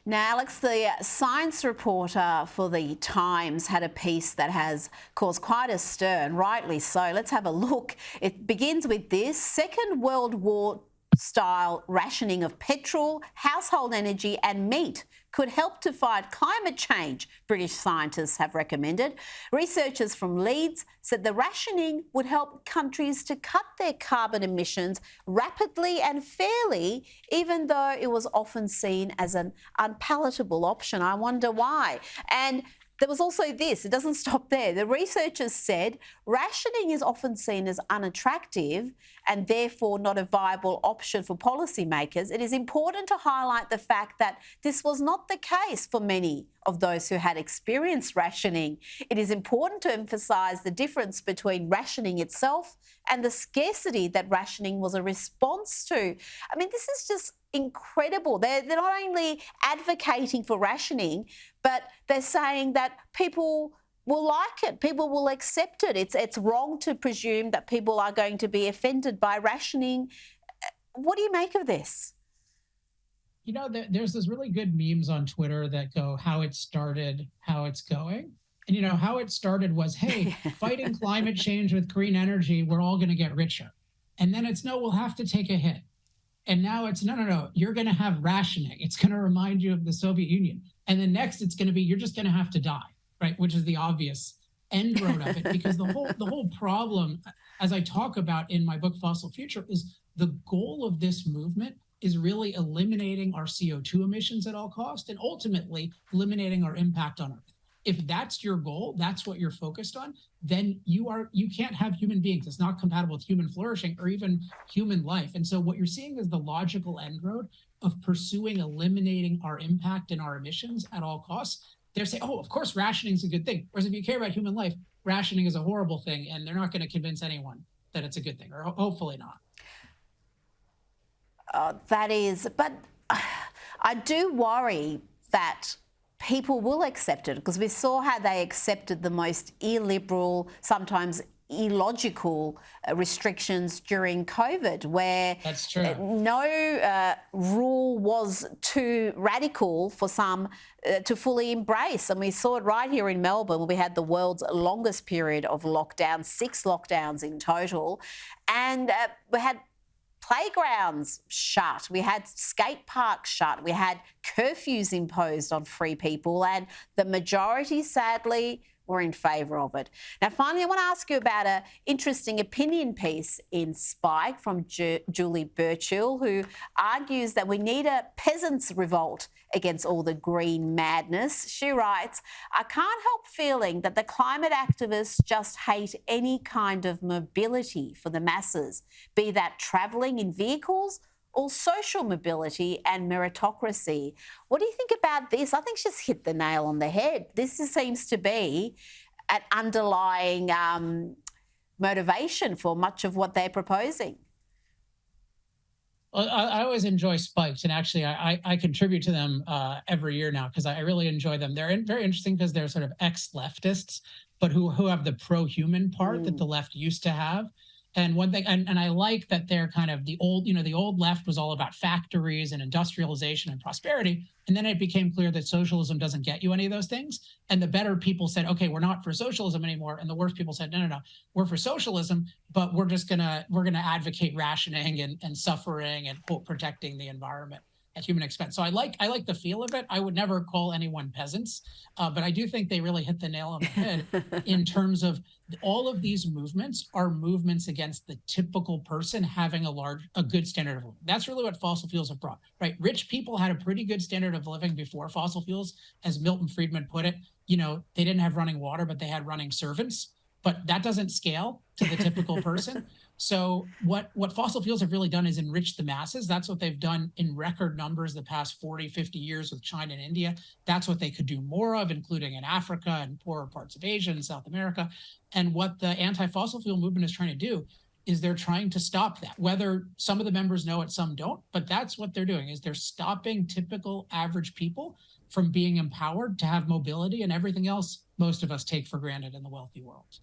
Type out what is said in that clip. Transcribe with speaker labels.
Speaker 1: Now, Alex, the science reporter for The Times had a piece that has caused quite a stir, and rightly so. Let's have a look. It begins with this: Second World War style rationing of petrol, household energy and meat could help to fight climate change, British scientists have recommended. Researchers from Leeds said the rationing would help countries to cut their carbon emissions rapidly and fairly, even though it was often seen as an unpalatable option. I wonder why. And there was also this, it doesn't stop there. The researchers said rationing is often seen as unattractive and therefore not a viable option for policymakers. It is important to highlight the fact that this was not the case for many of those who had experienced rationing. It is important to emphasise the difference between rationing itself and the scarcity that rationing was a response to. I mean, this is just incredible. They're not only advocating for rationing, but they're saying that people will like it, people will accept it. It's wrong to presume that people are going to be offended by rationing. What do you make of this?
Speaker 2: You know, there's this really good memes on Twitter that go, how it started, how it's going. And, you know, how it started was, hey, fighting climate change with green energy, we're all going to get richer. And then it's, no, we'll have to take a hit. And now it's, no, you're going to have rationing. It's going to remind you of the Soviet Union. And then next it's going to be, you're just going to have to die, right? Which is the obvious end road of it. Because the whole problem, as I talk about in my book, Fossil Future, is the goal of this movement is really eliminating our CO2 emissions at all cost and ultimately eliminating our impact on Earth. If that's your goal, that's what you're focused on, then you can't have human beings. It's not compatible with human flourishing or even human life. And so what you're seeing is the logical end road of pursuing eliminating our impact and our emissions at all costs. They're saying, oh, of course, rationing is a good thing. Whereas if you care about human life, rationing is a horrible thing, and they're not going to convince anyone that it's a good thing, or hopefully not.
Speaker 1: That is, but I do worry that people will accept it, because we saw how they accepted the most illiberal, sometimes illogical restrictions during COVID, where
Speaker 2: That's true.
Speaker 1: No rule was too radical for some to fully embrace. And we saw it right here in Melbourne, where we had the world's longest period of lockdown, 6 lockdowns in total. And we had playgrounds shut, we had skate parks shut, we had curfews imposed on free people, and the majority, sadly, were in favour of it. Now, finally, I want to ask you about an interesting opinion piece in Spike from Julie Burchill, who argues that we need a peasants' revolt against all the green madness. She writes, I can't help feeling that the climate activists just hate any kind of mobility for the masses, be that travelling in vehicles or social mobility and meritocracy. What do you think about this? I think she's hit the nail on the head. This seems to be an underlying motivation for much of what they're proposing.
Speaker 2: Well, I always enjoy Spiked, and actually I contribute to them every year now because I really enjoy them. They're very interesting because they're sort of ex-leftists, but who have the pro-human part that the left used to have. And one thing, and I like that they're kind of the old left was all about factories and industrialization and prosperity. And then it became clear that socialism doesn't get you any of those things. And the better people said, okay, we're not for socialism anymore. And the worse people said, no, we're for socialism, but we're gonna advocate rationing and suffering and quote protecting the environment at human expense. So I like the feel of it. I would never call anyone peasants, but I do think they really hit the nail on the head in terms of all of these movements are movements against the typical person having a good standard of living. That's really what fossil fuels have brought, right? Rich people had a pretty good standard of living before fossil fuels. As Milton Friedman put it, they didn't have running water, but they had running servants. But that doesn't scale to the typical person. So what fossil fuels have really done is enrich the masses. That's what they've done in record numbers the past 40, 50 years with China and India. That's what they could do more of, including in Africa and poorer parts of Asia and South America. And what the anti-fossil fuel movement is trying to do is they're trying to stop that. Whether some of the members know it, some don't, but that's what they're doing, is they're stopping typical average people from being empowered to have mobility and everything else most of us take for granted in the wealthy world.